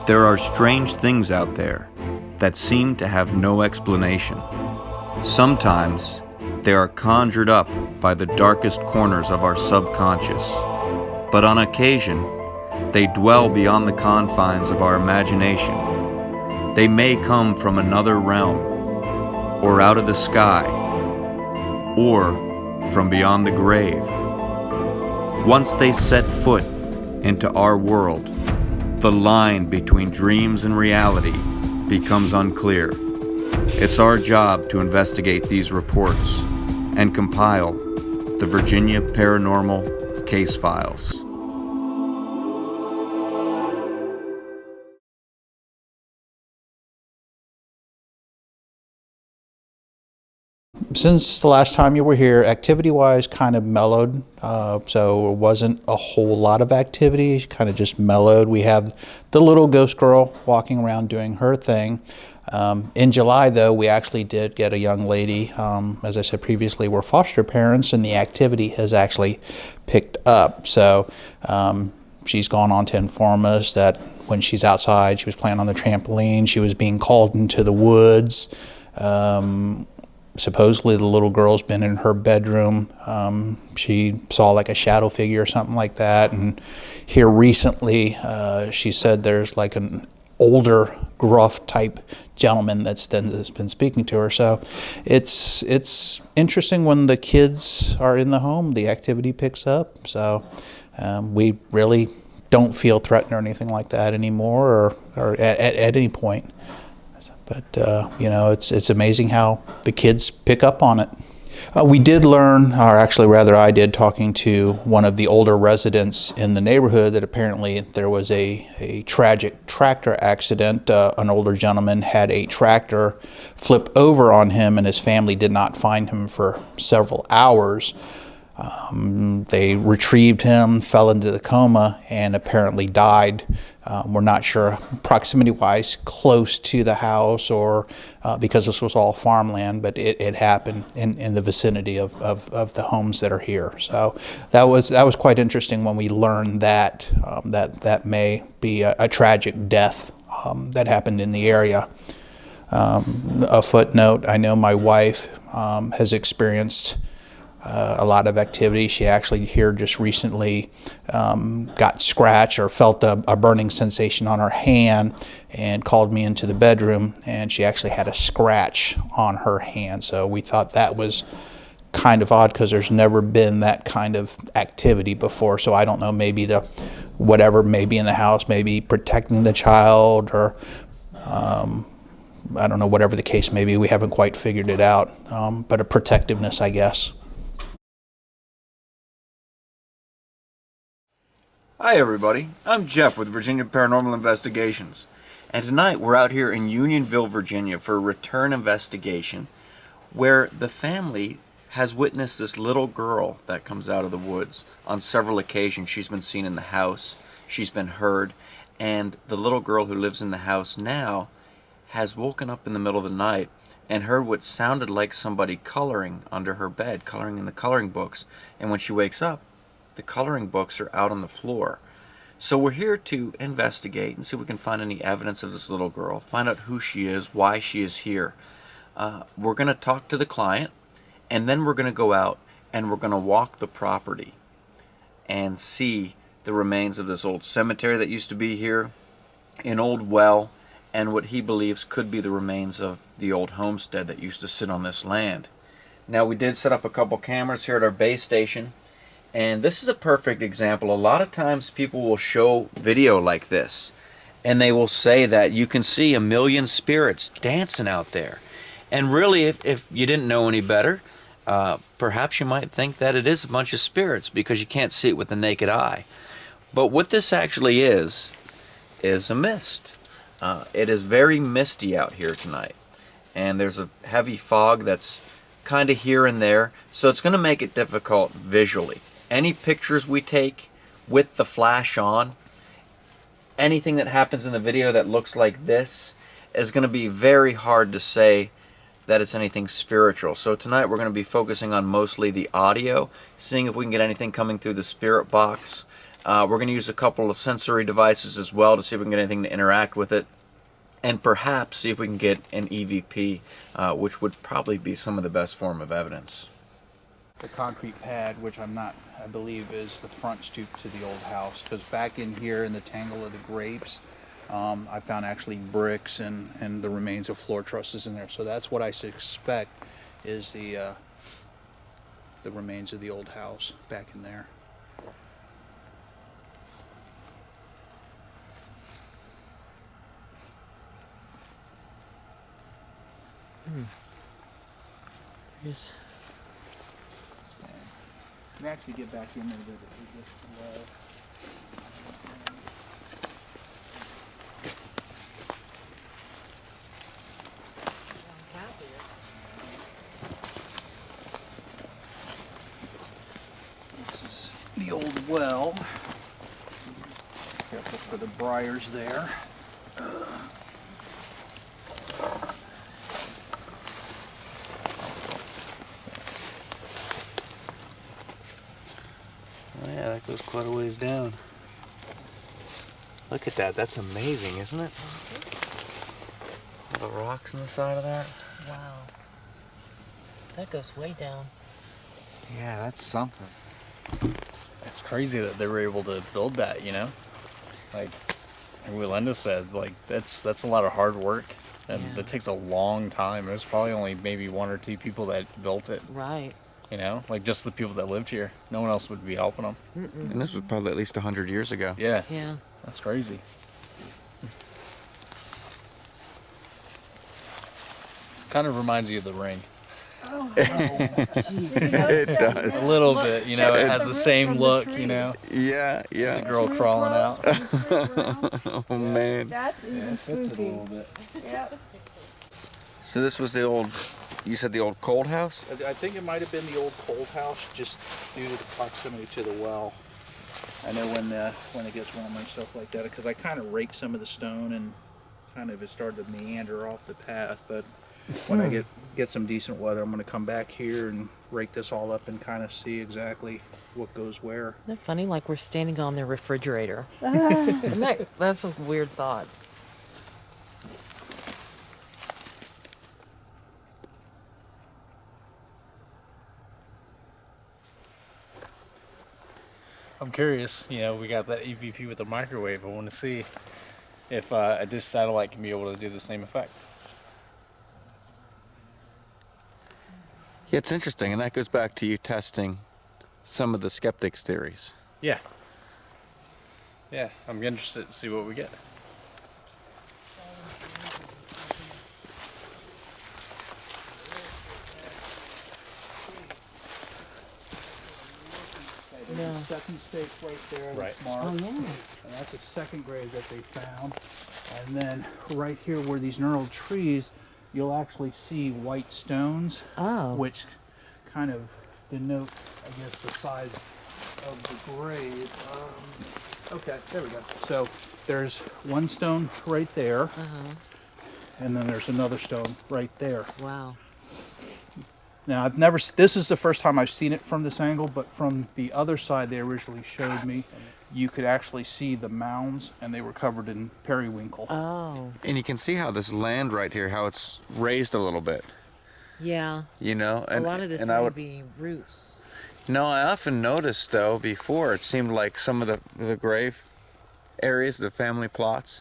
There are strange things out there that seem to have no explanation. Sometimes they are conjured up by the darkest corners of our subconscious, but on occasion they dwell beyond the confines of our imagination. They may come from another realm, or out of the sky, or from beyond the grave. Once they set foot into our world, the line between dreams and reality becomes unclear. It's our job to investigate these reports and compile the Virginia Paranormal Case Files. Since the last time you were here, activity-wise kind of mellowed, so it wasn't a whole lot of activity, kind of just mellowed. We have the little ghost girl walking around doing her thing. In July, though, we actually did get a young lady. As I said previously, we're foster parents, and the activity has actually picked up. So she's gone on to inform us that when she's outside, she was playing on the trampoline, she was being called into the woods. Supposedly the little girl's been in her bedroom. She saw like a shadow figure or something like that. And here recently, she said there's like an older, gruff type gentleman that's been speaking to her. So it's interesting when the kids are in the home, the activity picks up. So we really don't feel threatened or anything like that anymore, or at any point. But, it's amazing how the kids pick up on it. We did learn, or actually rather I did, talking to one of the older residents in the neighborhood, that apparently there was a tragic tractor accident. An older gentleman had a tractor flip over on him, and his family did not find him for several hours. They retrieved him, fell into the coma, and apparently died. We're not sure proximity-wise close to the house, or because this was all farmland, but it happened in the vicinity of the homes that are here. So that was quite interesting when we learned that that may be a tragic death that happened in the area. A footnote: I know my wife has experienced a lot of activity. She actually here just recently got scratched or felt a burning sensation on her hand and called me into the bedroom, and she actually had a scratch on her hand. So we thought that was kind of odd because there's never been that kind of activity before. So I don't know, maybe whatever may be in the house, maybe protecting the child, or I don't know, whatever the case may be. We haven't quite figured it out, but a protectiveness, I guess. Hi everybody, I'm Jeff with Virginia Paranormal Investigations, and tonight we're out here in Unionville, Virginia for a return investigation where the family has witnessed this little girl that comes out of the woods. On several occasions she's been seen in the house, she's been heard, and the little girl who lives in the house now has woken up in the middle of the night and heard what sounded like somebody coloring under her bed, coloring in the coloring books, and when she wakes up, the coloring books are out on the floor. So we're here to investigate and see if we can find any evidence of this little girl, find out who she is, why she is here. We're going to talk to the client, and then we're going to go out and we're going to walk the property and see the remains of this old cemetery that used to be here, an old well, and what he believes could be the remains of the old homestead that used to sit on this land. Now, we did set up a couple cameras here at our base station, and this is a perfect example. A lot of times people will show video like this, and they will say that you can see a million spirits dancing out there. And really, if you didn't know any better, perhaps you might think that it is a bunch of spirits because you can't see it with the naked eye. But what this actually is a mist. It is very misty out here tonight, and there's a heavy fog that's kind of here and there, so it's going to make it difficult visually. Any pictures we take with the flash on, anything that happens in the video that looks like this, is going to be very hard to say that it's anything spiritual. So tonight we're going to be focusing on mostly the audio, seeing if we can get anything coming through the spirit box, We're going to use a couple of sensory devices as well to see if we can get anything to interact with it. And perhaps see if we can get an EVP, which would probably be some of the best form of evidence. The concrete pad, which I believe is the front stoop to the old house, because back in here in the tangle of the grapes, I found actually bricks and the remains of floor trusses in there. So that's what I suspect is the remains of the old house back in there. Yes. You can actually get back in there with this wall. This is the old well. Careful for the briars there. Oh yeah, that goes quite a ways down. Look at that. That's amazing, isn't it? All the rocks on the side of that. Wow. That goes way down. Yeah, that's something. It's crazy that they were able to build that, you know? Like Linda said, like that's a lot of hard work, and Yeah. it takes a long time. There's probably only maybe one or two people that built it, Right. you know? Like just the people that lived here. No one else would be helping them. And this was probably at least 100 years ago. Yeah. Yeah. That's crazy. Kind of reminds you of the Ring. It does. A little bit, you know, it has the same look, you know. Yeah, See the yeah. girl crawling out. Oh man. That's even spooky. Yep. So this was the old, you said the old cold house? I think it might have been the old cold house, just due to the proximity to the well. I know when it gets warmer and stuff like that, because I kind of raked some of the stone and kind of it started to meander off the path. But when I get some decent weather, I'm going to come back here and rake this all up and kind of see exactly what goes where. Isn't that funny? Like we're standing on their refrigerator. That's a weird thought. I'm curious, you know, we got that EVP with the microwave. I want to see if a dish satellite can be able to do the same effect. Yeah, it's interesting, and that goes back to you testing some of the skeptics' theories. Yeah. Yeah, I'm interested to see what we get. Yeah. Second stake right there, Right. that's marked. Oh yeah. And that's a second grave that they found. And then right here where these gnarled trees, you'll actually see white stones, Oh. which kind of denote, I guess, the size of the grave. Okay, there we go. So there's one stone right there, Uh-huh. and then there's another stone right there. Wow. Now, this is the first time I've seen it from this angle, but from the other side they originally showed me, you could actually see the mounds, and they were covered in periwinkle. Oh. And you can see how this land right here, how it's raised a little bit, Yeah. you know? A lot of this and I may would, be roots. No, I often noticed, though, before, it seemed like some of the grave areas, the family plots,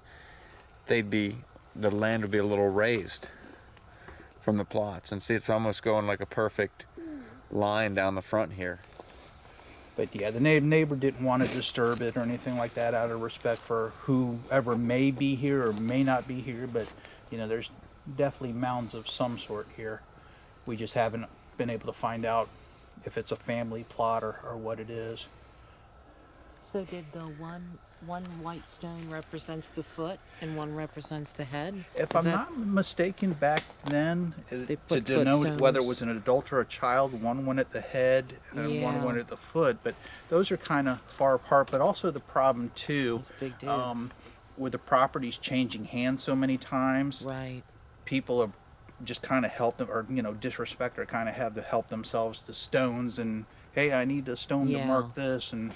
the land would be a little raised from the plots. And see, it's almost going like a perfect line down the front here. But yeah, the neighbor didn't want to disturb it or anything like that out of respect for whoever may be here or may not be here. But, you know, there's definitely mounds of some sort here. We just haven't been able to find out if it's a family plot or what it is. So did the one white stone represents the foot and one represents the head? If Is I'm that- not mistaken, back then, They to put denote whether it footstones. was an adult or a child, one went at the head and one Yeah. went at the foot. But those are kind of far apart. But also the problem, too, Those big dudes. with the properties changing hands so many times, Right. people have just kind of helped them, or, you know, disrespect or kind of have to help themselves to stones. And hey, I need a stone to Yeah. mark this and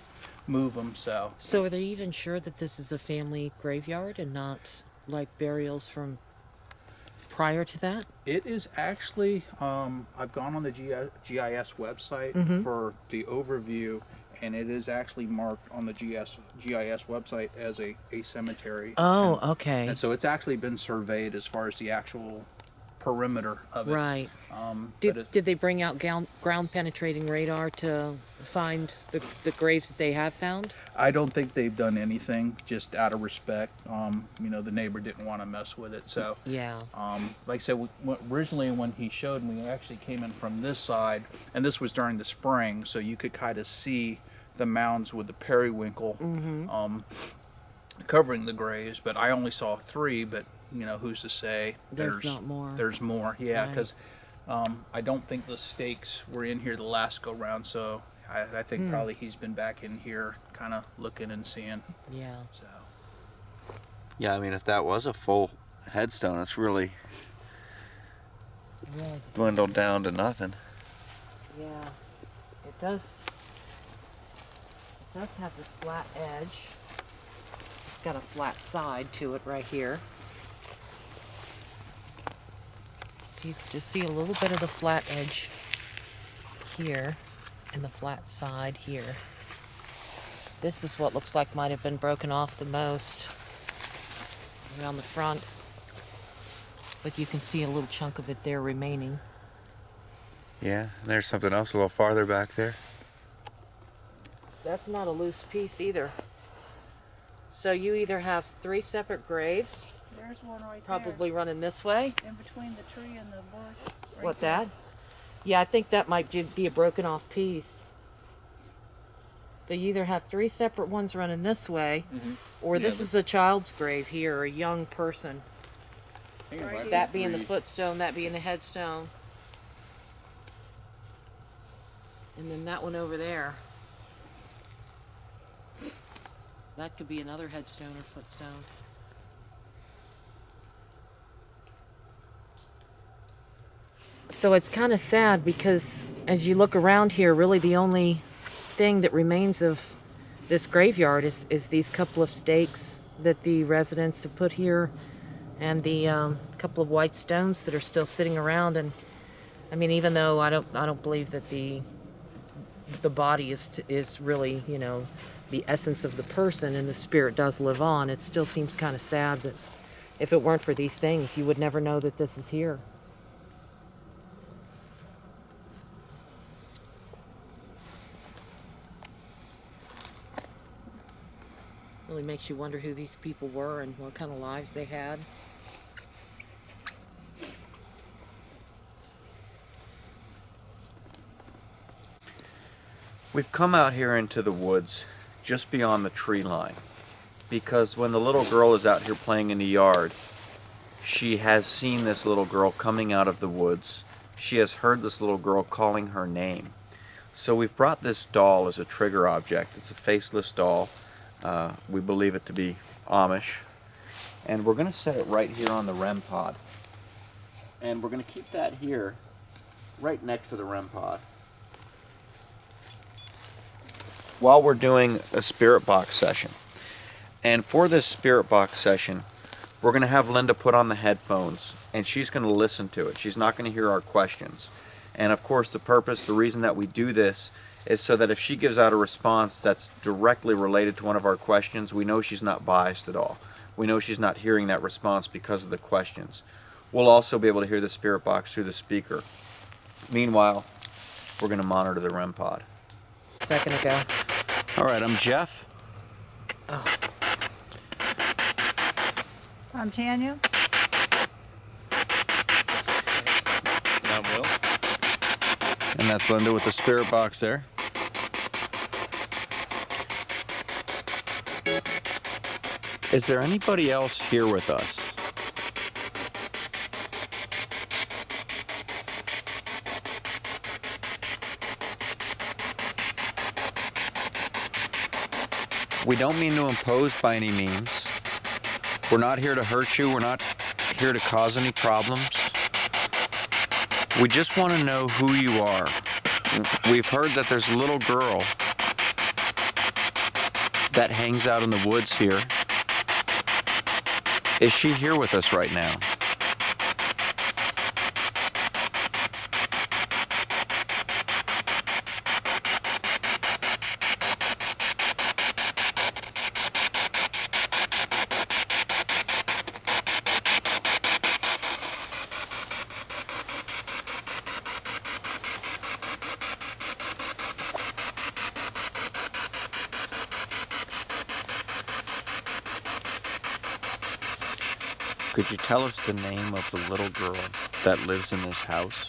move them. So So are they even sure that this is a family graveyard and not like burials from prior to that? it is actually, I've gone on the GIS website Mm-hmm. for the overview, and it is actually marked on the GIS website as a cemetery. Oh, And okay. so it's actually been surveyed as far as the actual perimeter of it. Right. But it, Did they bring out ground penetrating radar to find the graves that they have found? I don't think they've done anything, just out of respect. The neighbor didn't want to mess with it. So, Yeah. like I said, originally when he showed me, we actually came in from this side, and this was during the spring, so you could kind of see the mounds with the periwinkle covering the graves. But I only saw 3, but who's to say There's not more. There's more, yeah, Right. because I don't think the stakes were in here the last go round, so I think probably he's been back in here kind of looking and seeing. Yeah. So Yeah, I mean, if that was a full headstone, it's really Really. dwindled down to nothing. Yeah. It does. It does have this flat edge. It's got a flat side to it right here. So you can just see a little bit of the flat edge here and the flat side here. This is what looks like might have been broken off the most around the front. But you can see a little chunk of it there remaining. Yeah, and there's something else a little farther back there. That's not a loose piece either. So you either have 3 separate graves, There's one right probably running this way. there, in between the tree and the bush. Right What, there. that? Yeah, I think that might be a broken off piece. But you either have 3 separate ones running this way, or Yeah, this but- is a child's grave here, or a young person. I think it might be That being the 3. footstone, that being the headstone. And then that one over there. That could be another headstone or footstone. So it's kind of sad because as you look around here, really the only thing that remains of this graveyard is these couple of stakes that the residents have put here, and the couple of white stones that are still sitting around. And I mean, even though I don't believe that the body is really, the essence of the person, and the spirit does live on, it still seems kind of sad that if it weren't for these things, you would never know that this is here. Really makes you wonder who these people were and what kind of lives they had. We've come out here into the woods just beyond the tree line because when the little girl is out here playing in the yard, she has seen this little girl coming out of the woods. She has heard this little girl calling her name. So we've brought this doll as a trigger object. It's a faceless doll. We believe it to be Amish. And we're going to set it right here on the REM pod. And we're going to keep that here, right next to the REM pod. While we're doing a spirit box session. And for this spirit box session, we're going to have Linda put on the headphones and she's going to listen to it. She's not going to hear our questions. And of course, the reason that we do this is so that if she gives out a response that's directly related to one of our questions, we know she's not biased at all. We know she's not hearing that response because of the questions. We'll also be able to hear the spirit box through the speaker. Meanwhile, we're going to monitor the REM pod. A second ago. All right, I'm Jeff. I'm Tanya. And I'm Will. And that's Linda with the spirit box there. Is there anybody else here with us? We don't mean to impose by any means. We're not here to hurt you. We're not here to cause any problems. We just want to know who you are We've heard that there's a little girl that hangs out in the woods here. Is she here with us right now? Could you tell us the name of the little girl that lives in this house?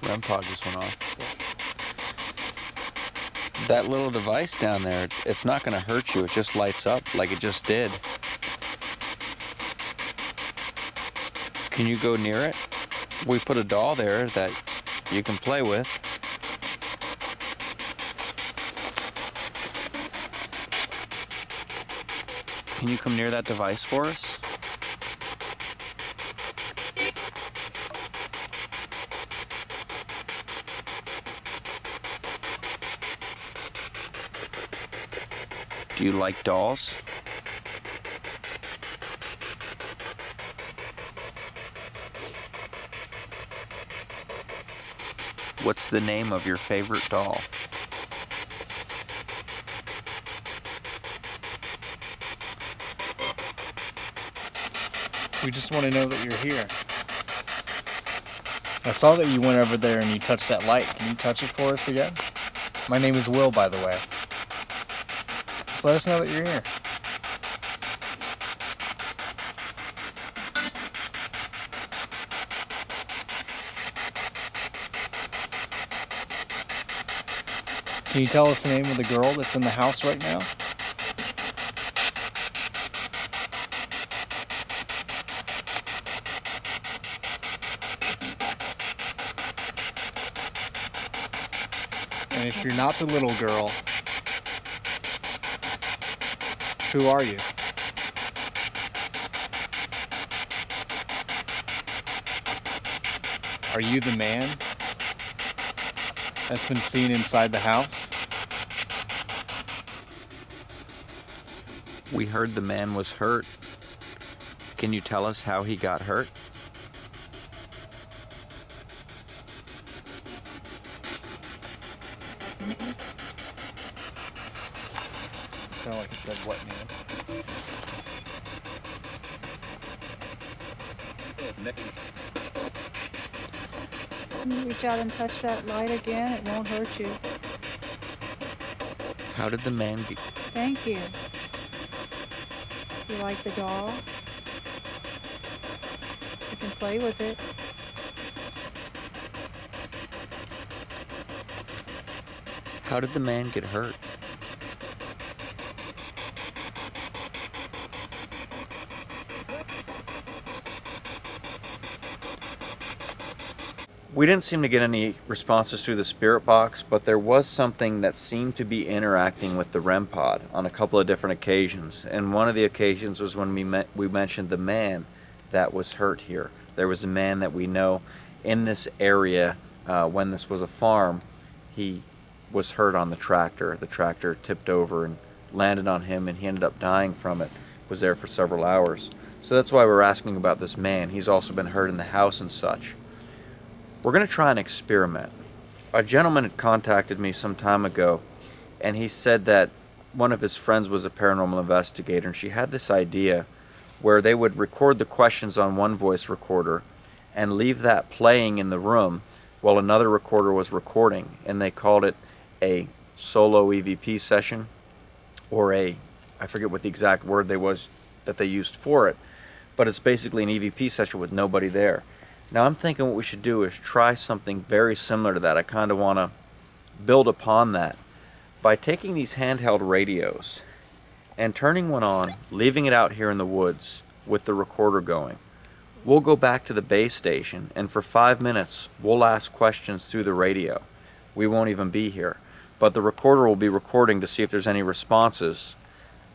REM pod just went off. That little device down there, it's not going to hurt you. It just lights up like it just did. Can you go near it? We put a doll there that you can play with. Can you come near that device for us? Do you like dolls? What's the name of your favorite doll? We just want to know that you're here. I saw that you went over there and you touched that light. Can you touch it for us again? My name is Will, by the way. Just let us know that you're here. Can you tell us the name of the girl that's in the house right now? And if you're not the little girl, who are you? Are you the man that's been seen inside the house? We heard the man was hurt. Can you tell us how he got hurt? Sound like it said what, man? Can you reach out and touch that light again? It won't hurt you. How did the man get... Thank you. You like the doll? You can play with it. How did the man get hurt? We didn't seem to get any responses through the spirit box, but there was something that seemed to be interacting with the REM pod on a couple of different occasions. And one of the occasions was when we mentioned the man that was hurt here. There was a man that we know in this area, when this was a farm, he was hurt on the tractor. The tractor tipped over and landed on him, and he ended up dying from it. Was there for several hours. So that's why we're asking about this man. He's also been hurt in the house and such. We're going to try an experiment. A gentleman had contacted me some time ago, and he said that one of his friends was a paranormal investigator, and she had this idea where they would record the questions on one voice recorder and leave that playing in the room while another recorder was recording, and they called it a solo EVP session, or I forget what the exact word that they used for it, but it's basically an EVP session with nobody there. Now I'm thinking what we should do is try something very similar to that. I kind of want to build upon that by taking these handheld radios and turning one on, leaving it out here in the woods with the recorder going. We'll go back to the base station, and for 5 minutes, we'll ask questions through the radio. We won't even be here, but the recorder will be recording to see if there's any responses,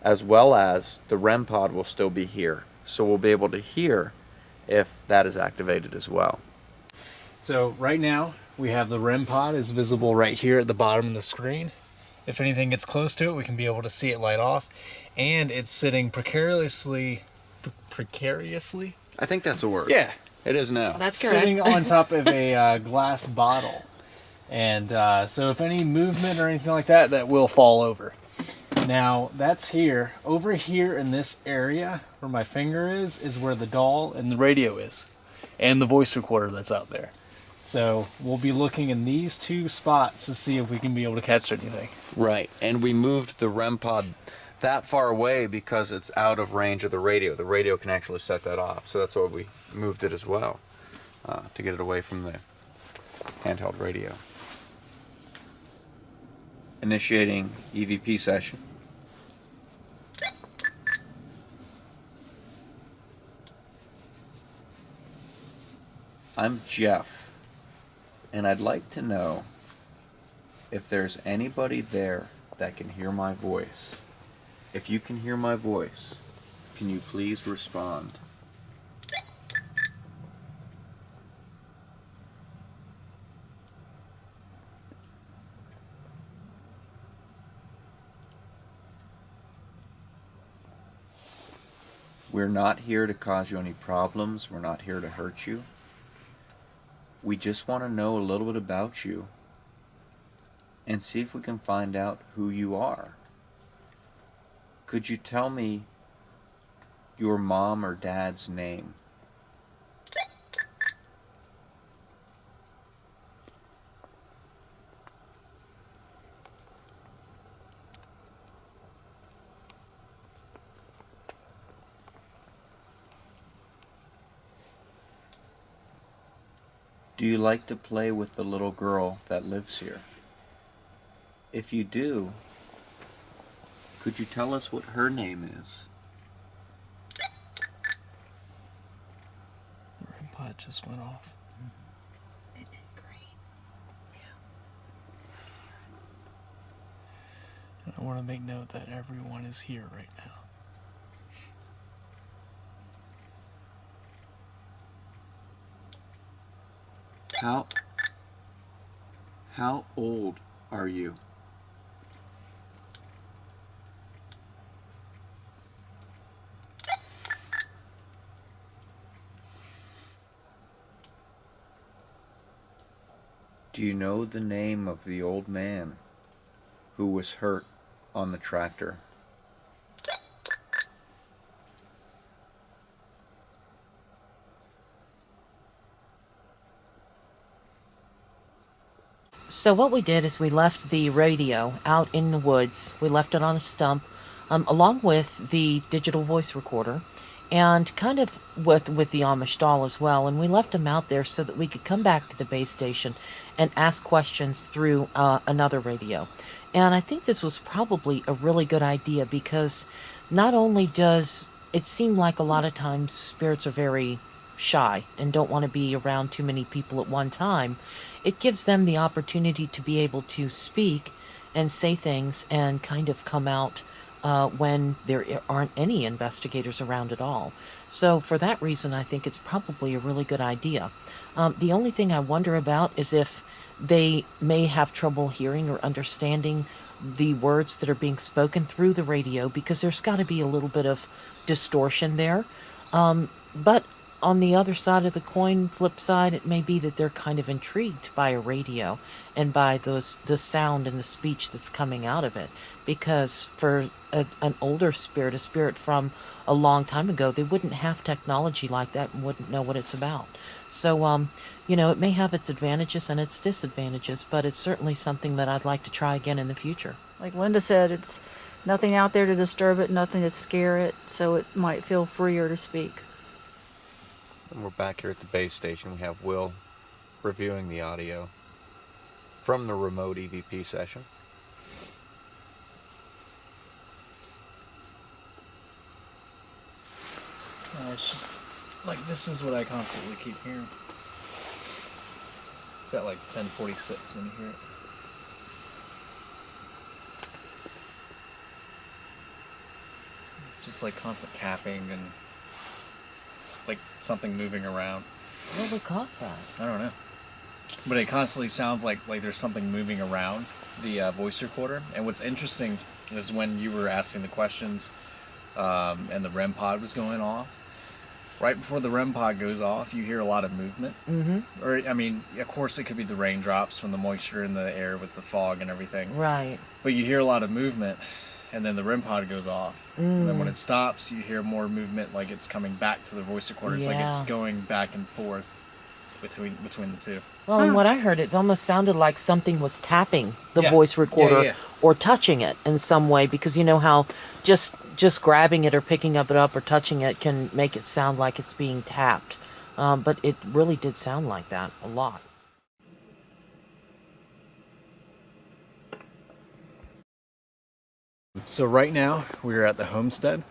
as well as the REM pod will still be here, so we'll be able to hear if that is activated as well. So right now we have the REM pod is visible right here at the bottom of the screen. If anything gets close to it, we can be able to see it light off, and it's sitting precariously. I think that's a word. Yeah, It is now. That's correct. sitting on top of a glass bottle, and so if any movement or anything like that, that will fall over. Now that's here. Over here in this area where my finger is where the doll and the radio is, and the voice recorder that's out there. So we'll be looking in these two spots to see if we can be able to catch anything. Right, and we moved the REM pod that far away because it's out of range of the radio. The radio can actually set that off, so that's why we moved it as well, to get it away from the handheld radio. Initiating EVP session. I'm Jeff, and I'd like to know if there's anybody there that can hear my voice. If you can hear my voice, can you please respond? We're not here to cause you any problems. We're not here to hurt you. We just want to know a little bit about you and see if we can find out who you are. Could you tell me your mom or dad's name? Do you like to play with the little girl that lives here? If you do, could you tell us what her name is? The REM pod just went off. And I want to make note that everyone is here right now. How old are you? Do you know the name of the old man who was hurt on the tractor? So what we did is we left the radio out in the woods. We left it on a stump, along with the digital voice recorder, and kind of with the Amish doll as well. And we left them out there so that we could come back to the base station and ask questions through another radio. And I think this was probably a really good idea because not only does it seem like a lot of times spirits are very shy and don't want to be around too many people at one time, it gives them the opportunity to be able to speak and say things and kind of come out when there aren't any investigators around at all. So for that reason, I think it's probably a really good idea. The only thing I wonder about is if they may have trouble hearing or understanding the words that are being spoken through the radio, because there's got to be a little bit of distortion there. But on the other side of the coin, flip side, it may be that they're kind of intrigued by a radio and by the sound and the speech that's coming out of it. Because for an older spirit, a spirit from a long time ago, they wouldn't have technology like that and wouldn't know what it's about. So, it may have its advantages and its disadvantages, but it's certainly something that I'd like to try again in the future. Like Linda said, it's nothing out there to disturb it, nothing to scare it, so it might feel freer to speak. And we're back here at the base station. We have Will reviewing the audio from the remote EVP session. It's just like this is what I constantly keep hearing. It's at like 10:46 when you hear it. Just like constant tapping and like something moving around. What would cause that? I don't know. But it constantly sounds like there's something moving around the voice recorder. And what's interesting is when you were asking the questions and the REM pod was going off, right before the REM pod goes off, you hear a lot of movement. Mm-hmm. Or, I mean, of course it could be the raindrops from the moisture in the air with the fog and everything. Right. But you hear a lot of movement, and then the REM pod goes off. And then when it stops, you hear more movement, like it's coming back to the voice recorder. It's like it's Yeah. going back and forth between the two. Well, and what I heard, it almost sounded like something was tapping the Yeah. voice recorder Yeah. or touching it in some way, because you know how just grabbing it or picking it up or touching it can make it sound like it's being tapped. But it really did sound like that a lot. So right now we're at the homestead.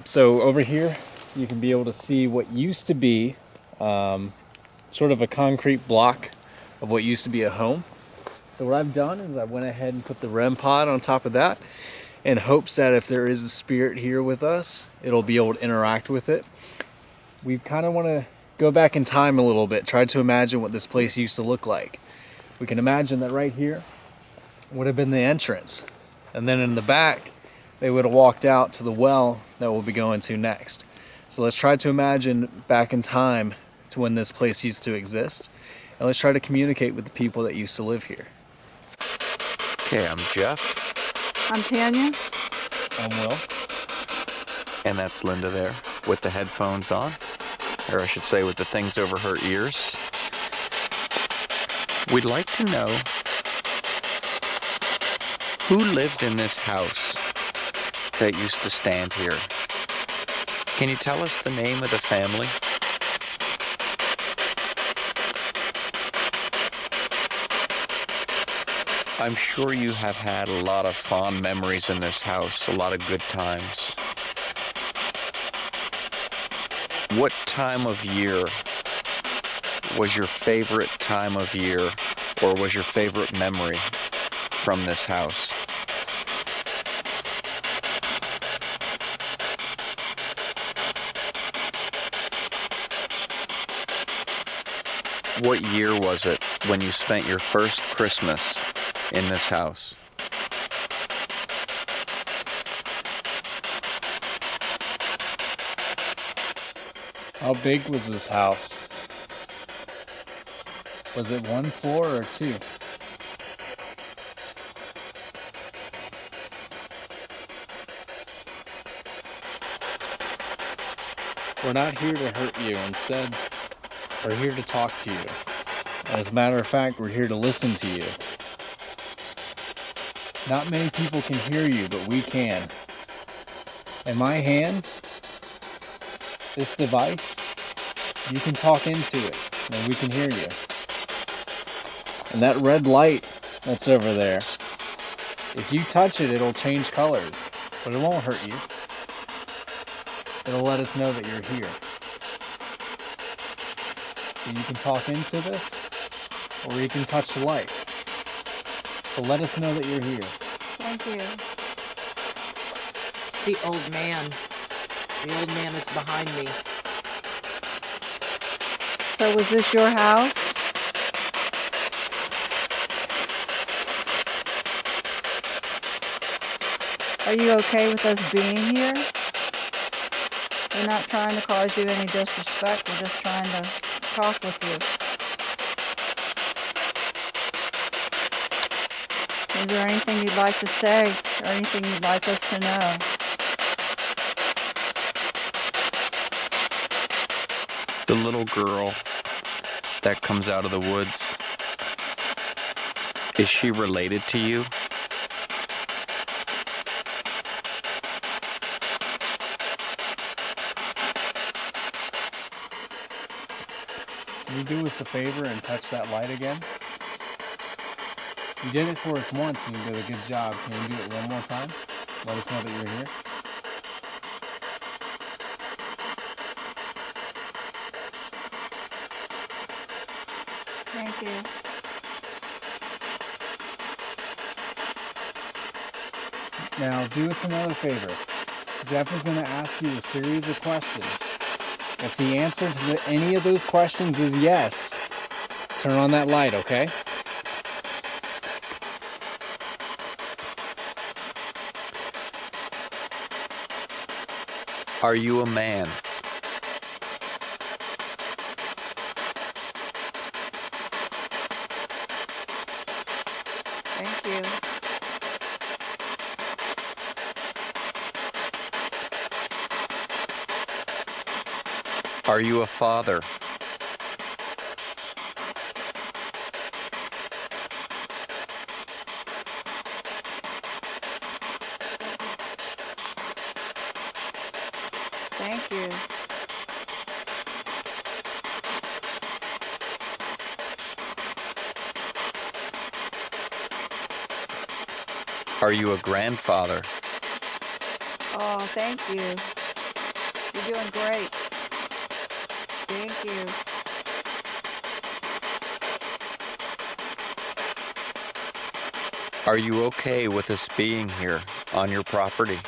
So over here you can be able to see what used to be sort of a concrete block of what used to be a home. So what I've done is I went ahead and put the REM pod on top of that in hopes that if there is a spirit here with us, it'll be able to interact with it. We kind of want to go back in time a little bit, try to imagine what this place used to look like. We can imagine that right here would have been the entrance. And then in the back, they would have walked out to the well that we'll be going to next. So let's try to imagine back in time to when this place used to exist. And let's try to communicate with the people that used to live here. Okay, I'm Jeff, I'm Tanya. I'm Will. and that's Linda there with the headphones on, or I should say with the things over her ears. We'd like to know who lived in this house that used to stand here. Can you tell us the name of the family? I'm sure you have had a lot of fond memories in this house, a lot of good times. What time of year was your favorite time of year, or was your favorite memory from this house? What year was it when you spent your first Christmas in this house? How big was this house? Was it 1 floor or 2? We're not here to hurt you. Instead, we're here to talk to you. As a matter of fact, we're here to listen to you. Not many people can hear you, but we can. In my hand, this device, you can talk into it, and we can hear you. And that red light that's over there, if you touch it, it'll change colors, but it won't hurt you. It'll let us know that you're here. So you can talk into this, or you can touch the light. So let us know that you're here. Thank you. It's the old man. The old man is behind me. So was this your house? Are you okay with us being here? We're not trying to cause you any disrespect. We're just trying to talk with you. Is there anything you'd like to say or anything you'd like us to know? The little girl that comes out of the woods, is she related to you? Can you do us a favor and touch that light again? You did it for us once and you did a good job. Can you do it one more time? Let us know that you're here. Thank you. Now, do us another favor. Jeff is going to ask you a series of questions. If the answer to any of those questions is yes, turn on that light, okay? Are you a man? Thank you. Are you a father? Thank you. Are you a grandfather? Oh, thank you. You're doing great. Thank you. Are you okay with us being here on your property?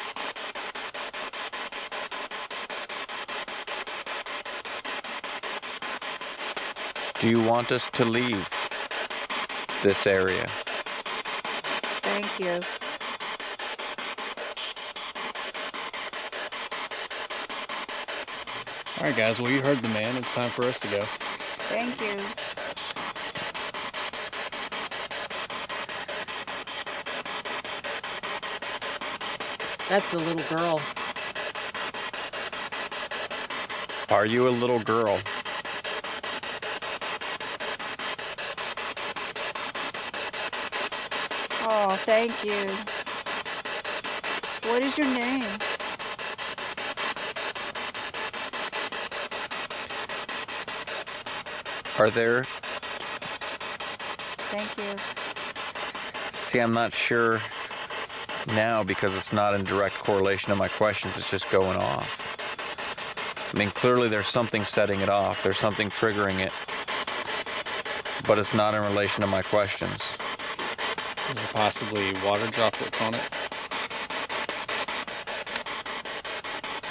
Do you want us to leave this area? Thank you. All right, guys. Well, you heard the man. It's time for us to go. Thank you. That's the little girl. Are you a little girl? Oh, thank you. What is your name? Are there? Thank you. See, I'm not sure now because it's not in direct correlation to my questions. It's just going off. I mean, clearly there's something setting it off. There's something triggering it. But it's not in relation to my questions. Is there possibly water droplets on it?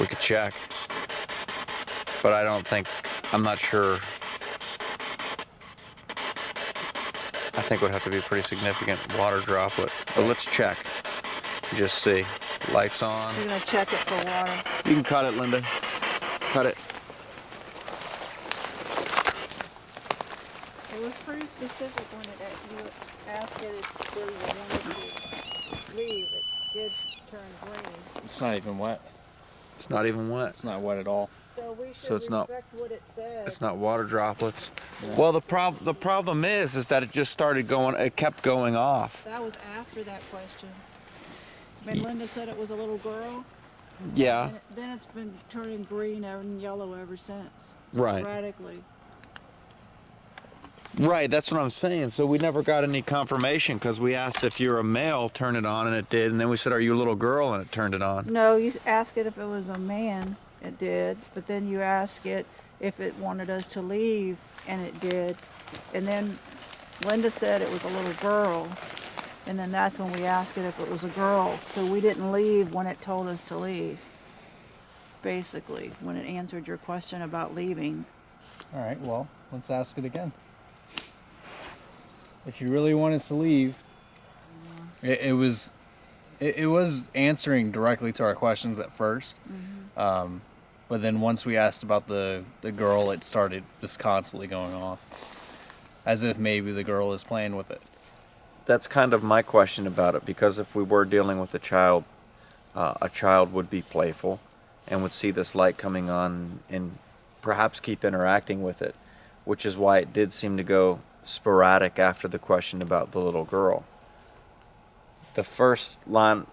We could check. But I'm not sure. I think it would have to be a pretty significant water droplet. But let's check. Just see. Lights on. We're gonna check it for water. You can cut it, Linda. Cut it. It was pretty specific when you asked it if there was wanted to leave. It did turn green. It's not even wet. It's not even wet. It's not wet at all. So we should So it's not- respect what it said. It's not water droplets. Well, the problem is that it just started going. It kept going off. That was after that question. When Linda said it was a little girl, Yeah. and then it's been turning green and yellow ever since. Right. Sporadically. Right. That's what I'm saying. So we never got any confirmation because we asked if you're a male, turn it on, and it did. And then we said, "Are you a little girl?" and it turned it on. No, you asked it if it was a man. It did. But then you asked it if it wanted us to leave, and it did. And then Linda said it was a little girl. And then that's when we asked it if it was a girl. So we didn't leave when it told us to leave. Basically, when it answered your question about leaving. All right, well, let's ask it again. If you really want us to leave, it was answering directly to our questions at first. But then once we asked about the girl, it started just constantly going off. As if maybe the girl is playing with it. That's kind of my question about it, because if we were dealing with a child would be playful and would see this light coming on and perhaps keep interacting with it, which is why it did seem to go sporadic after the question about the little girl. The first line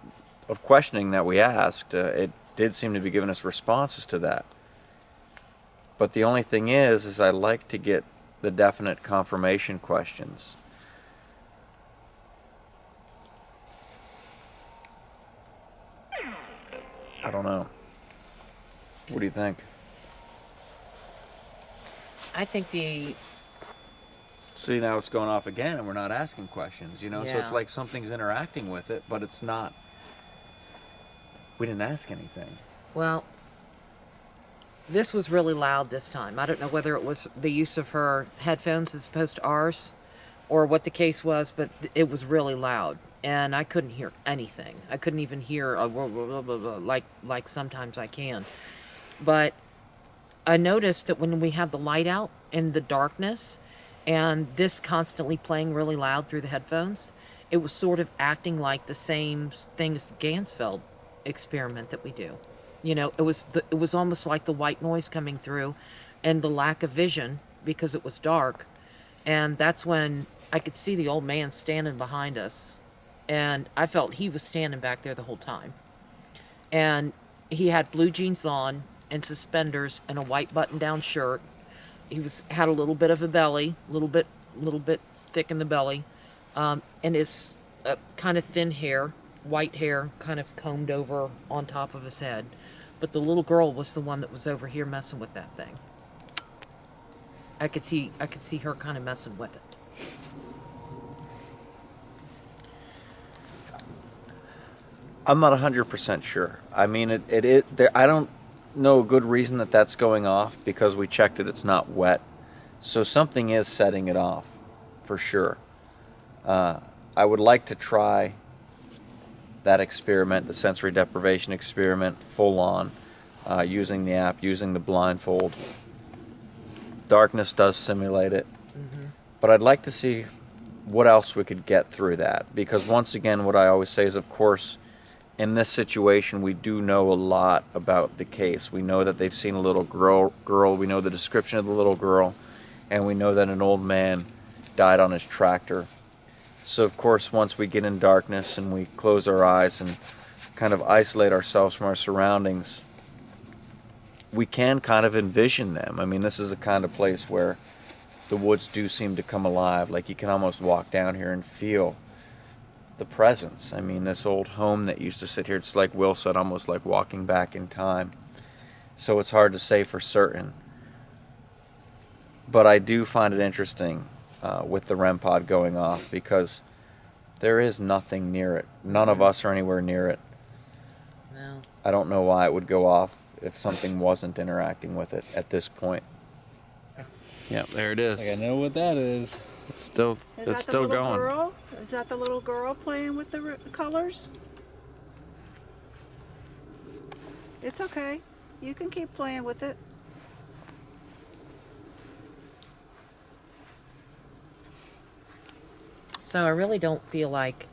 of questioning that we asked, it did seem to be giving us responses to that. But the only thing is I like to get the definite confirmation questions. I don't know. What do you think? I think the See, now it's going off again, and we're not asking questions, you know? So it's Yeah. like something's interacting with it, but it's not. We didn't ask anything. Well, this was really loud this time. I don't know whether it was the use of her headphones as opposed to ours or what the case was, but it was really loud. And I couldn't hear anything. I couldn't even hear a blah, blah, blah, blah, blah, like sometimes I can. But I noticed that when we had the light out in the darkness and this constantly playing really loud through the headphones, it was sort of acting like the same thing as the Gansfeld experiment that we do. You know, it was almost like the white noise coming through and the lack of vision because it was dark. And that's when I could see the old man standing behind us. And I felt he was standing back there the whole time. And he had blue jeans on and suspenders and a white button-down shirt. He had a little bit of a belly, little bit thick in the belly, and his kind of thin hair, white hair, kind of combed over on top of his head. But the little girl was the one that was over here messing with that thing. I could see her kind of messing with it. I'm not 100% sure. I mean, I don't know a good reason that that's going off because we checked it. It's not wet. So something is setting it off, for sure. I would like to try that experiment, the sensory deprivation experiment, full on, using the app, using the blindfold. Darkness does simulate it. But I'd like to see what else we could get through that. Because once again, what I always say is, of course, in this situation, we do know a lot about the case. We know that they've seen a little girl. We know the description of the little girl. And we know that an old man died on his tractor. So, of course, once we get in darkness and we close our eyes and kind of isolate ourselves from our surroundings, we can kind of envision them. I mean, this is a kind of place where the woods do seem to come alive. Like, you can almost walk down here and feel the presence. I mean, this old home that used to sit here, it's like Will said, almost like walking back in time. So it's hard to say for certain. But I do find it interesting with the REM pod going off because there is nothing near it. None of us are anywhere near it. No. I don't know why it would go off if something wasn't interacting with it at this point. Yeah, there it is. Like, I know what that is. It's still going. Girl? Is that the little girl playing with the colors? It's okay. You can keep playing with it. So I really don't feel like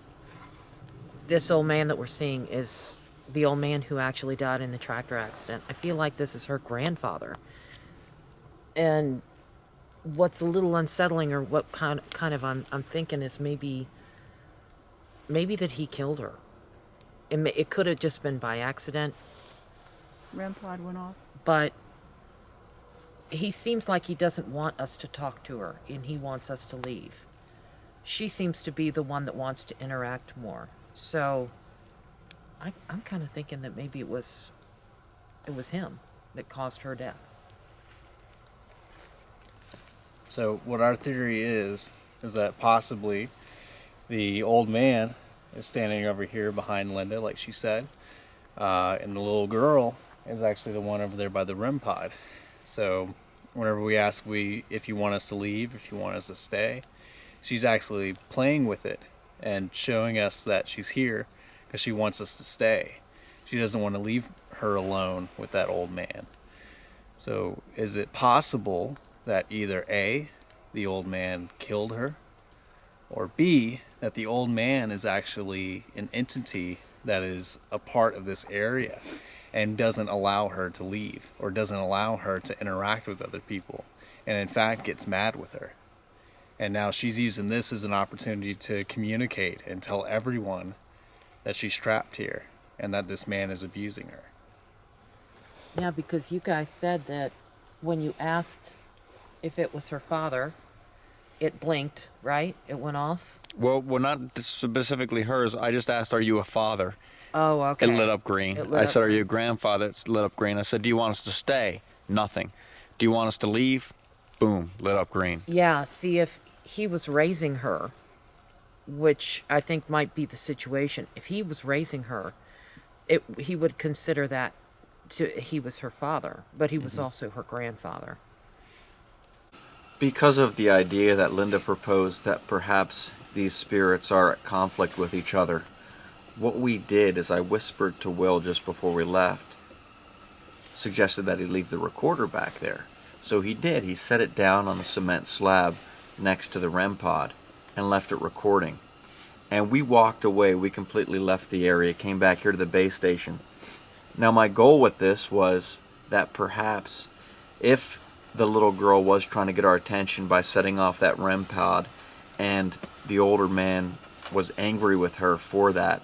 this old man that we're seeing is the old man who actually died in the tractor accident. I feel like this is her grandfather. And what's a little unsettling, or what kind of I'm thinking, is maybe that he killed her. It could have just been by accident, REM pod went off. but he seems like he doesn't want us to talk to her, and he wants us to leave. She seems to be the one that wants to interact more. So I'm kind of thinking that maybe it was him that caused her death. So what our theory is that possibly the old man is standing over here behind Linda, like she said, and the little girl is actually the one over there by the REM pod. So whenever we ask if you want us to leave, if you want us to stay, she's actually playing with it and showing us that she's here because she wants us to stay. She doesn't want to leave her alone with that old man. So is it possible that either A, the old man killed her, or B, that the old man is actually an entity that is a part of this area and doesn't allow her to leave, or doesn't allow her to interact with other people, and in fact gets mad with her? And now she's using this as an opportunity to communicate and tell everyone that she's trapped here and that this man is abusing her. Yeah, because you guys said that when you asked if it was her father, it blinked, right? It went off? Well, not specifically hers. I just asked, are you a father? Oh, okay. It lit up green. I said, are you a grandfather? It's lit up green. I said, do you want us to stay? Nothing. Do you want us to leave? Boom, lit up green. Yeah, see, if he was raising her, which I think might be the situation. If he was raising her, he would consider that he was her father, but he was also her grandfather. Because of the idea that Linda proposed that perhaps these spirits are at conflict with each other, what we did is I whispered to Will just before we left, suggested that he leave the recorder back there. So he did. He set it down on the cement slab next to the REM pod and left it recording. And we walked away. We completely left the area, came back here to the base station. Now my goal with this was that perhaps if the little girl was trying to get our attention by setting off that REM pod and the older man was angry with her for that,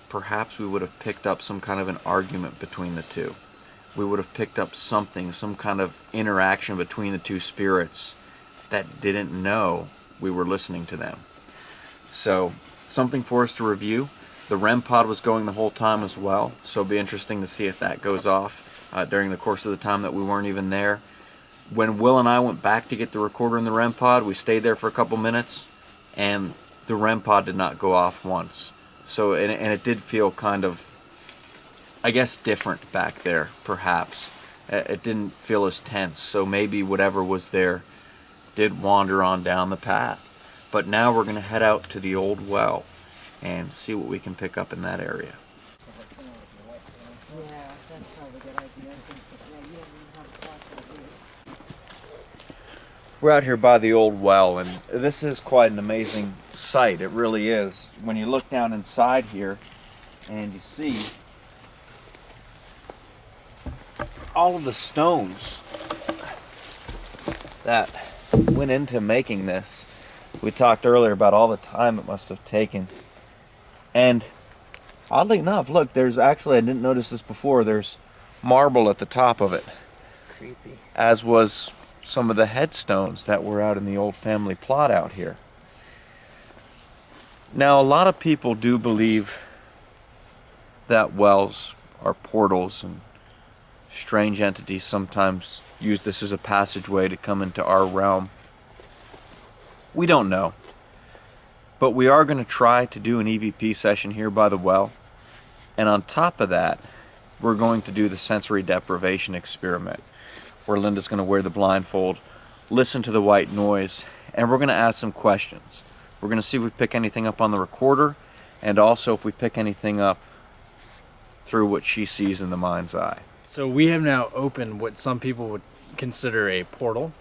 perhaps we would have picked up some kind of an argument between the two. We would have picked up something, some kind of interaction between the two spirits that didn't know we were listening to them. So, something for us to review. The REM pod was going the whole time as well, so it'll be interesting to see if that goes off during the course of the time that we weren't even there. When Will and I went back to get the recorder in the REM pod, we stayed there for a couple minutes, and the REM pod did not go off once. So, and it did feel kind of, I guess, different back there, perhaps. It didn't feel as tense, so maybe whatever was there did wander on down the path. But now we're going to head out to the old well and see what we can pick up in that area. Yeah, that's probably a good idea. You don't even have a flashlight here. We're out here by the old well, and this is quite an amazing sight. It really is. When you look down inside here and you see all of the stones that went into making this. We talked earlier about all the time it must have taken. And oddly enough, look, there's actually, I didn't notice this before, there's marble at the top of it. Creepy. As was some of the headstones that were out in the old family plot out here. Now, a lot of people do believe that wells are portals, and strange entities sometimes use this as a passageway to come into our realm. We don't know. But we are going to try to do an EVP session here by the well. And on top of that, we're going to do the sensory deprivation experiment, where Linda's going to wear the blindfold, listen to the white noise, and we're going to ask some questions. We're going to see if we pick anything up on the recorder, and also if we pick anything up through what she sees in the mind's eye. So we have now opened what some people would consider a portal.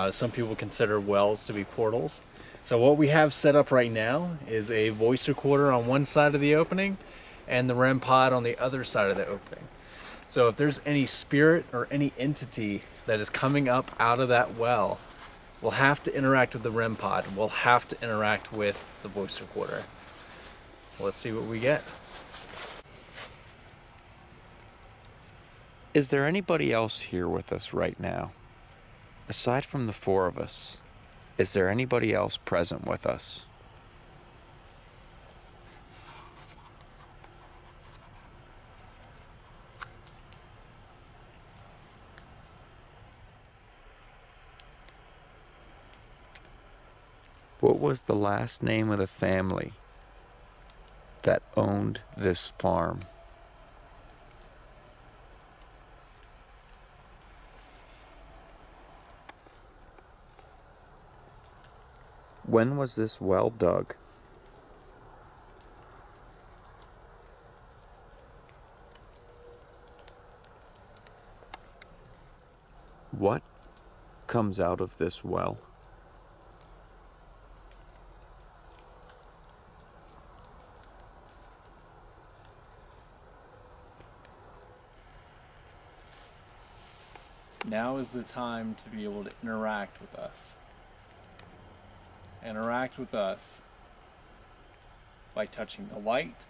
Some people consider wells to be portals. So what we have set up right now is a voice recorder on one side of the opening and the REM pod on the other side of the opening. So if there's any spirit or any entity that is coming up out of that well, we'll have to interact with the REM pod. We'll have to interact with the voice recorder. So let's see what we get. Is there anybody else here with us right now? Aside from the four of us, is there anybody else present with us? What was the last name of the family that owned this farm? When was this well dug? What comes out of this well? Now is the time to be able to interact with us. Interact with us by touching the light.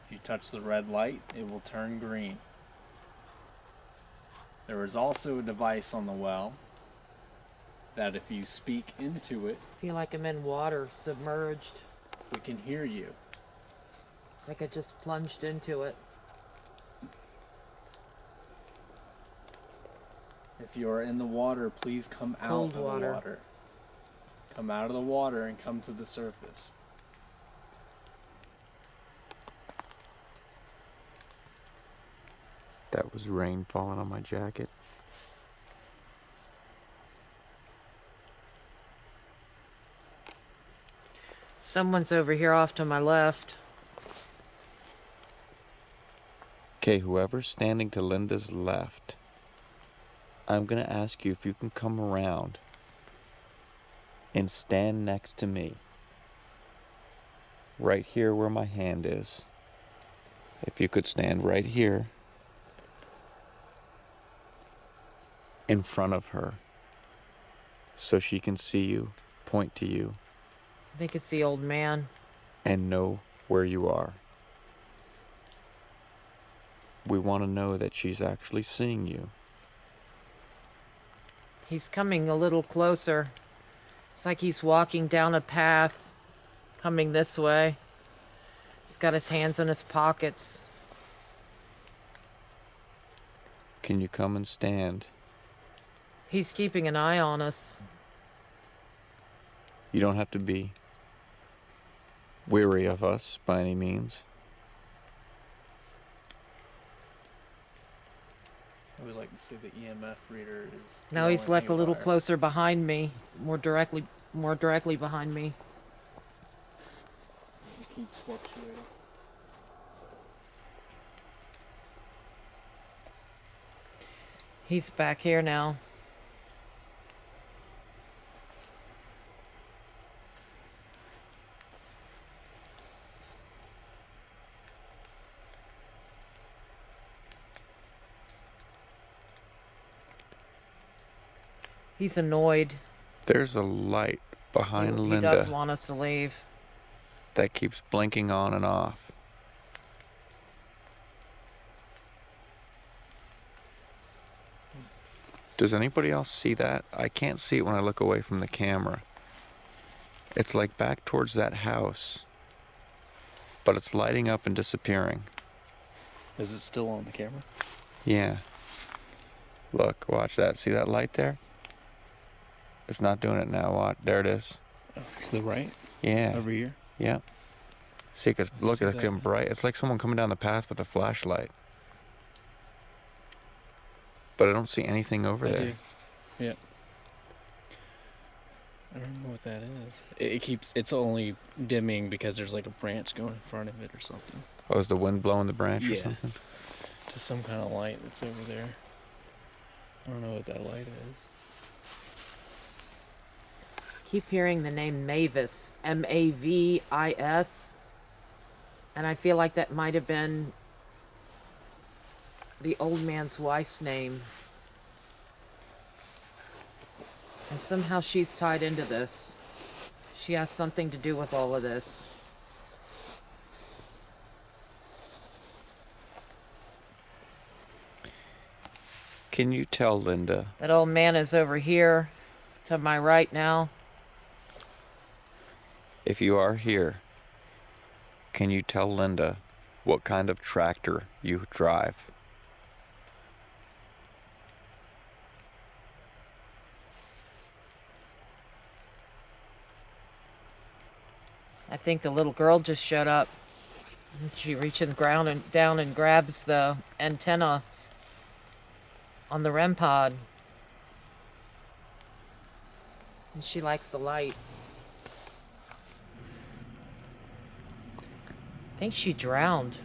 If you touch the red light, it will turn green. There is also a device on the well that if you speak into it, I feel like I'm in water, submerged. we can hear you. Like I just plunged into it. If you are in the water, please come out Cold of the water. water. come out of the water and come to the surface. That was rain falling on my jacket. Someone's over here off to my left. Okay, whoever's standing to Linda's left, I'm gonna ask you if you can come around and stand next to me. Right here where my hand is. If you could stand right here in front of her so she can see you, point to you, I think it's the old man. and know where you are. We want to know that she's actually seeing you. He's coming a little closer. It's like he's walking down a path, coming this way. He's got his hands in his pockets. Can you come and stand? He's keeping an eye on us. You don't have to be weary of us by any means. I would like to say the EMF reader is. Now he's glowing like a little haywire. closer behind me, more directly behind me. It keeps fluctuating. He's back here now. He's annoyed. There's a light behind He Linda does want us to leave. that keeps blinking on and off. Does anybody else see that? I can't see it when I look away from the camera. It's like back towards that house, but it's lighting up and disappearing. Is it still on the camera? Yeah. Look, watch that. See that light there? It's not doing it now. Watch. There it is. Oh, to the right? Yeah. Over here? Yeah. See, because look, See it's that? getting bright. It's like someone coming down the path with a flashlight. But I don't see anything over I there. do. Yeah. I don't know what that is. It keeps. It's only dimming because there's like a branch going in front of it or something. Oh, is the wind blowing the branch or Yeah. something? To some kind of light that's over there. I don't know what that light is. Keep hearing the name Mavis, Mavis, and I feel like that might have been the old man's wife's name. And somehow she's tied into this. She has something to do with all of this. Can you tell Linda? That old man is over here to my right now. If you are here, can you tell Linda what kind of tractor you drive? I think the little girl just showed up. She reaches the ground and down and grabs the antenna on the REM pod. And she likes the lights. I think she drowned.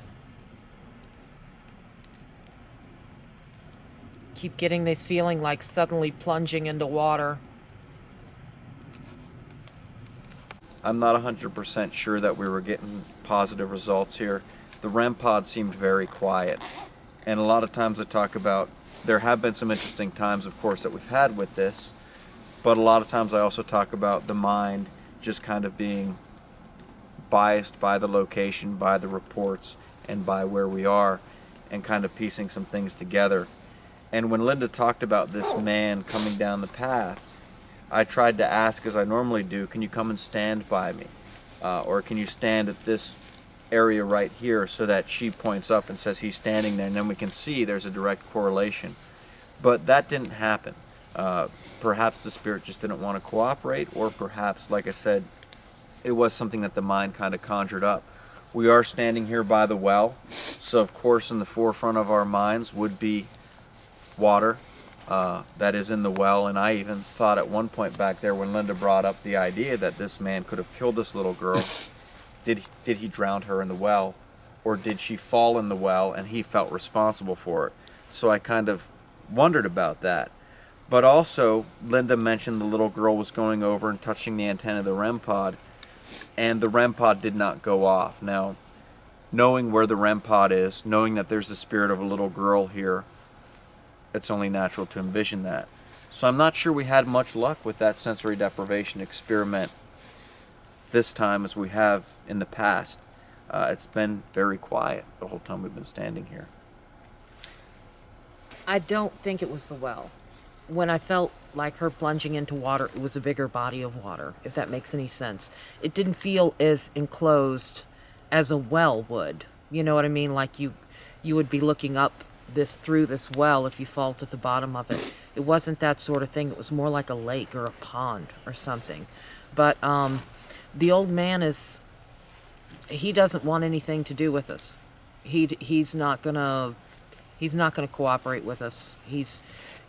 Keep getting this feeling like suddenly plunging into water. I'm not 100% sure that we were getting positive results here. The REM pod seemed very quiet. And a lot of times I talk about, there have been some interesting times, of course, that we've had with this. But a lot of times I also talk about the mind just kind of being biased by the location, by the reports, and by where we are, and kind of piecing some things together. And when Linda talked about this man coming down the path, I tried to ask, as I normally do, can you come and stand by me? Or can you stand at this area right here, so that she points up and says he's standing there, and then we can see there's a direct correlation. But that didn't happen. Perhaps the spirit just didn't want to cooperate, or perhaps, like I said, it was something that the mind kind of conjured up. We are standing here by the well, so of course in the forefront of our minds would be water that is in the well. And I even thought at one point back there when Linda brought up the idea that this man could have killed this little girl, did he drown her in the well, or did she fall in the well and he felt responsible for it? So I kind of wondered about that. But also, Linda mentioned the little girl was going over and touching the antenna of the REM pod, and the REM pod did not go off. Now, knowing where the REM pod is, knowing that there's the spirit of a little girl here, it's only natural to envision that. So I'm not sure we had much luck with that sensory deprivation experiment this time as we have in the past. It's been very quiet the whole time we've been standing here. I don't think it was the well. When I felt like her plunging into water, it was a bigger body of water, if that makes any sense. It didn't feel as enclosed as a well would. You know what I mean? Like you would be looking up through this well if you fall to the bottom of it. It wasn't that sort of thing. It was more like a lake or a pond or something. But the old man he doesn't want anything to do with us. He's not gonna cooperate with us.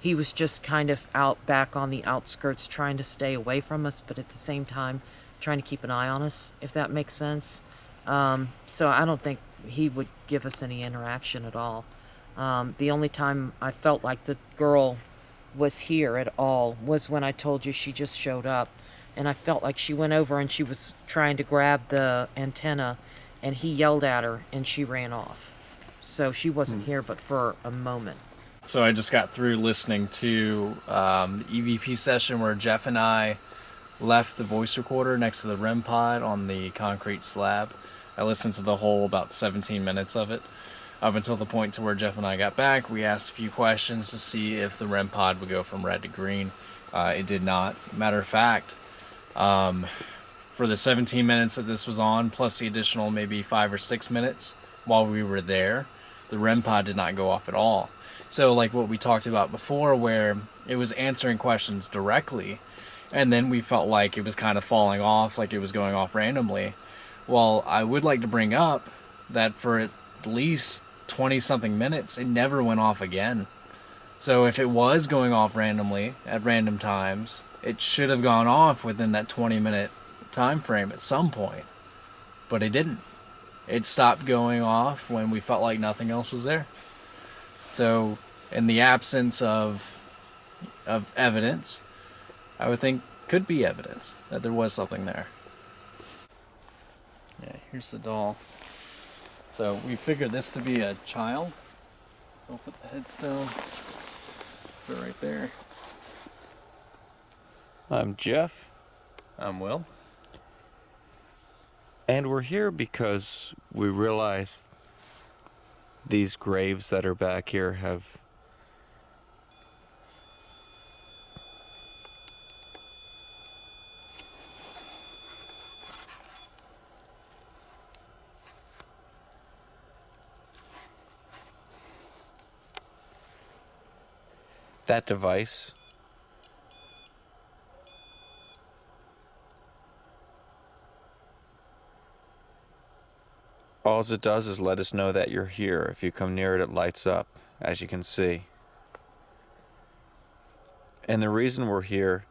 He was just kind of out back on the outskirts trying to stay away from us, but at the same time trying to keep an eye on us, if that makes sense. So I don't think he would give us any interaction at all. The only time I felt like the girl was here at all was when I told you she just showed up, and I felt like she went over and she was trying to grab the antenna, and he yelled at her and she ran off. So she wasn't here but for a moment. So I just got through listening to the EVP session where Jeff and I left the voice recorder next to the REM pod on the concrete slab. I listened to the whole about 17 minutes of it. Up until the point to where Jeff and I got back, we asked a few questions to see if the REM pod would go from red to green. It did not. Matter of fact, for the 17 minutes that this was on, plus the additional maybe 5 or 6 minutes while we were there, the REM pod did not go off at all. So like what we talked about before, where it was answering questions directly, and then we felt like it was kind of falling off, like it was going off randomly. Well, I would like to bring up that for at least 20-something minutes, it never went off again. So if it was going off randomly at random times, it should have gone off within that 20-minute time frame at some point. But it didn't. It stopped going off when we felt like nothing else was there. So, in the absence of evidence, I would think could be evidence that there was something there. Yeah, here's the doll. So we figured this to be a child. So we'll put the headstone, put it right there. I'm Jeff. I'm Will. And we're here because we realized these graves that are back here have that device. All it does is let us know that you're here. If you come near it, it lights up, as you can see. And the reason we're here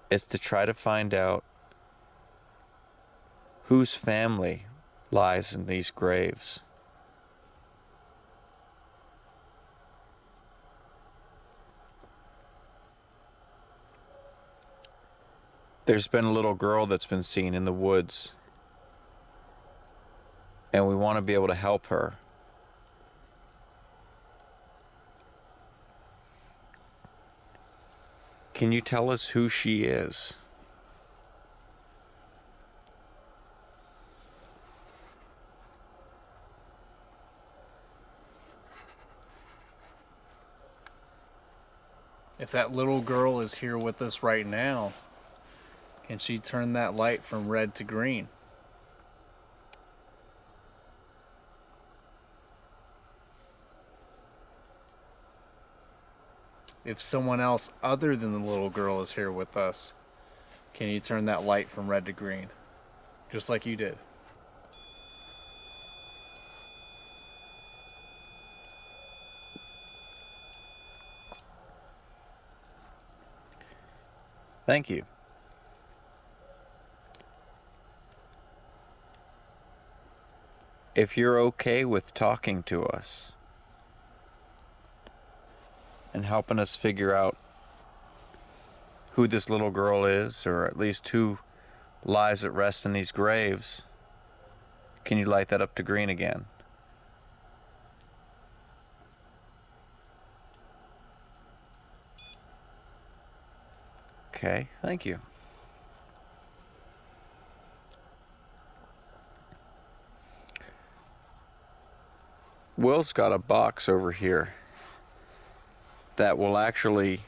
is to try to find out whose family lies in these graves. There's been a little girl that's been seen in the woods, and we want to be able to help her. Can you tell us who she is? If that little girl is here with us right now, can she turn that light from red to green? if someone else other than the little girl is here with us, can you turn that light from red to green? Just like you did. Thank you. If you're okay with talking to us and helping us figure out who this little girl is, or at least who lies at rest in these graves, can you light that up to green again? Okay, thank you. Will's got a box over here that will actually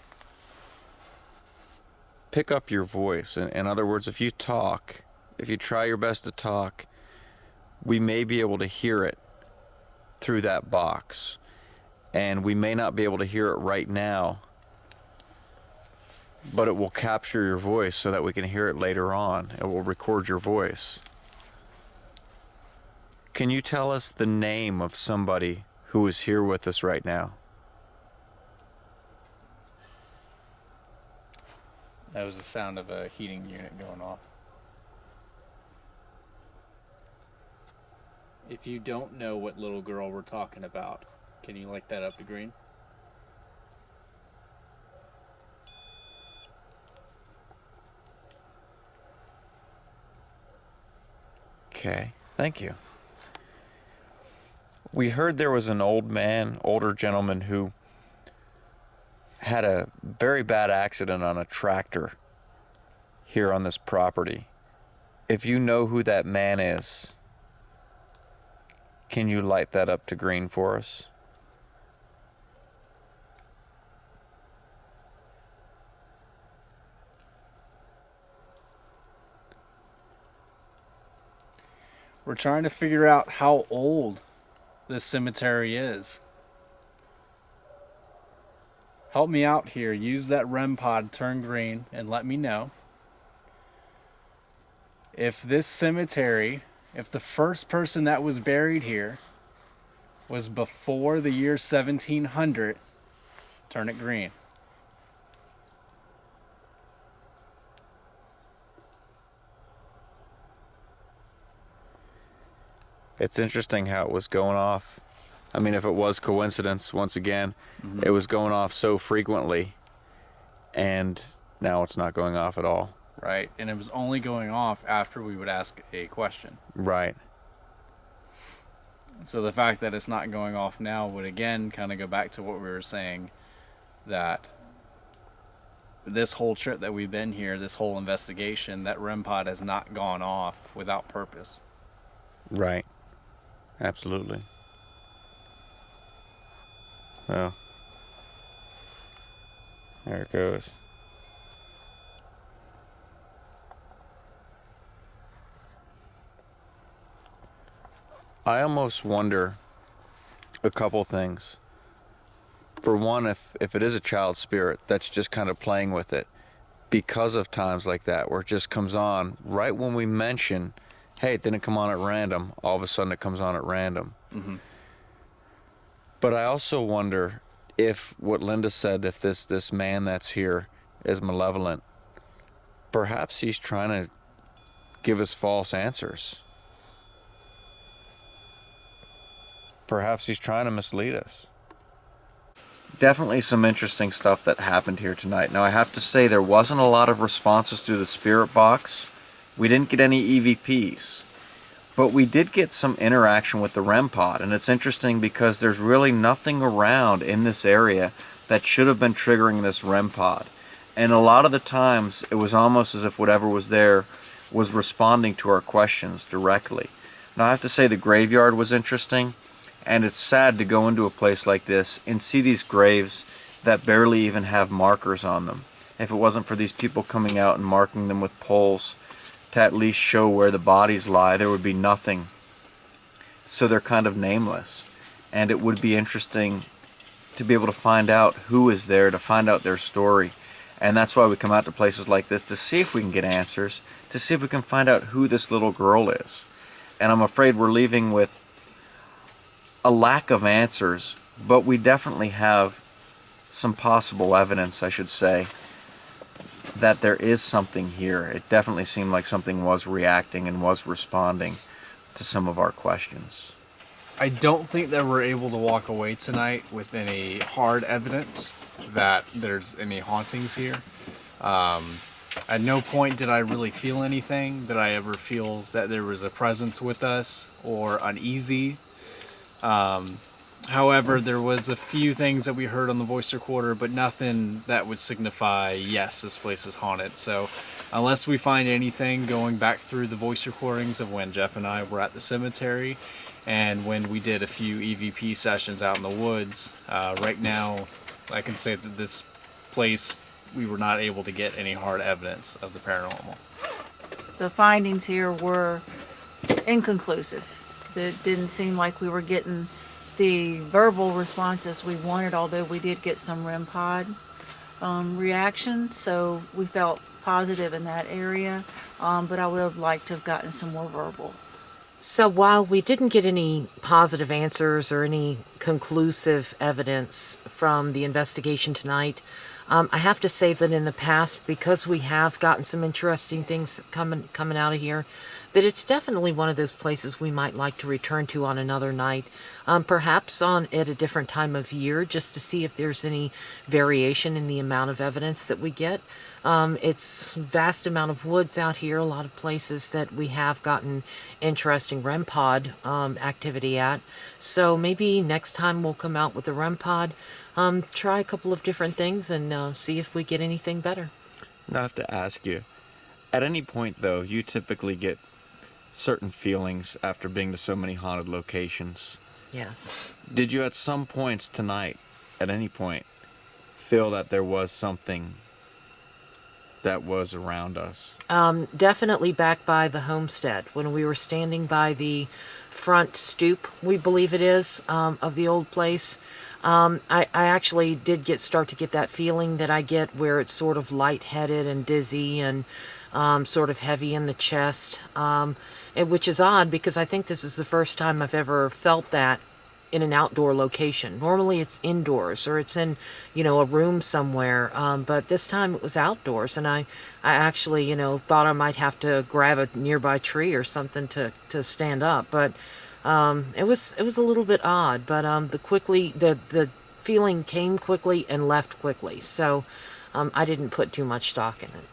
pick up your voice. In other words, if you talk, if you try your best to talk, we may be able to hear it through that box. And we may not be able to hear it right now, but it will capture your voice so that we can hear it later on. It will record your voice. Can you tell us the name of somebody who is here with us right now? That was the sound of a heating unit going off. If you don't know what little girl we're talking about, can you light that up to green? Okay, thank you. We heard there was an older gentleman who had a very bad accident on a tractor here on this property. If you know who that man is, can you light that up to green for us? We're trying to figure out how old this cemetery is. Help me out here. Use that REM pod, turn green, and let me know. If this cemetery, if the first person that was buried here was before the year 1700, turn it green. It's interesting how it was going off. I mean, if it was coincidence, once again, it was going off so frequently, and now it's not going off at all. Right, and it was only going off after we would ask a question. Right. So the fact that it's not going off now would again kind of go back to what we were saying, that this whole trip that we've been here, this whole investigation, that REM pod has not gone off without purpose. Right. Absolutely. Well, there it goes. I almost wonder a couple things. For one, if it is a child spirit that's just kind of playing with it, because of times like that where it just comes on right when we mention, hey, it didn't come on at random, all of a sudden it comes on at random. Mm-hmm. But I also wonder if what Linda said, if this man that's here is malevolent, perhaps he's trying to give us false answers. Perhaps he's trying to mislead us. Definitely some interesting stuff that happened here tonight. Now I have to say there wasn't a lot of responses through the spirit box. We didn't get any EVPs. But we did get some interaction with the REM pod, and it's interesting because there's really nothing around in this area that should have been triggering this REM pod. And a lot of the times it was almost as if whatever was there was responding to our questions directly. Now I have to say the graveyard was interesting, and it's sad to go into a place like this and see these graves that barely even have markers on them. If it wasn't for these people coming out and marking them with poles to at least show where the bodies lie, there would be nothing. So they're kind of nameless. And it would be interesting to be able to find out who is there, to find out their story. And that's why we come out to places like this, to see if we can get answers, to see if we can find out who this little girl is. And I'm afraid we're leaving with a lack of answers, but we definitely have some possible evidence, I should say, that there is something here. It definitely seemed like something was reacting and was responding to some of our questions. I don't think that we're able to walk away tonight with any hard evidence that there's any hauntings here. At no point did I really feel anything. Did I ever feel that there was a presence with us or uneasy? However, there was a few things that we heard on the voice recorder, but nothing that would signify, yes, this place is haunted. So unless we find anything going back through the voice recordings of when Jeff and I were at the cemetery and when we did a few EVP sessions out in the woods, right now I can say that this place, we were not able to get any hard evidence of the paranormal. The findings here were inconclusive. It didn't seem like we were getting the verbal responses we wanted, although we did get some REM pod reaction, so we felt positive in that area, but I would have liked to have gotten some more verbal. So while we didn't get any positive answers or any conclusive evidence from the investigation tonight, I have to say that in the past, because we have gotten some interesting things coming out of here, that it's definitely one of those places we might like to return to on another night, perhaps at a different time of year, just to see if there's any variation in the amount of evidence that we get. It's vast amount of woods out here, a lot of places that we have gotten interesting REM pod activity at. So maybe next time we'll come out with the REM pod, try a couple of different things and see if we get anything better. I have to ask you, at any point though, you typically get certain feelings after being to so many haunted locations. Yes. Did you at some points tonight, at any point, feel that there was something that was around us? Definitely back by the homestead, when we were standing by the front stoop, we believe it is, of the old place. I actually did start to get that feeling that I get where it's sort of lightheaded and dizzy and sort of heavy in the chest, which is odd because I think this is the first time I've ever felt that in an outdoor location. Normally it's indoors or it's in, a room somewhere, but this time it was outdoors, and I actually, thought I might have to grab a nearby tree or something to stand up, but it was a little bit odd, but the feeling came quickly and left quickly, so I didn't put too much stock in it.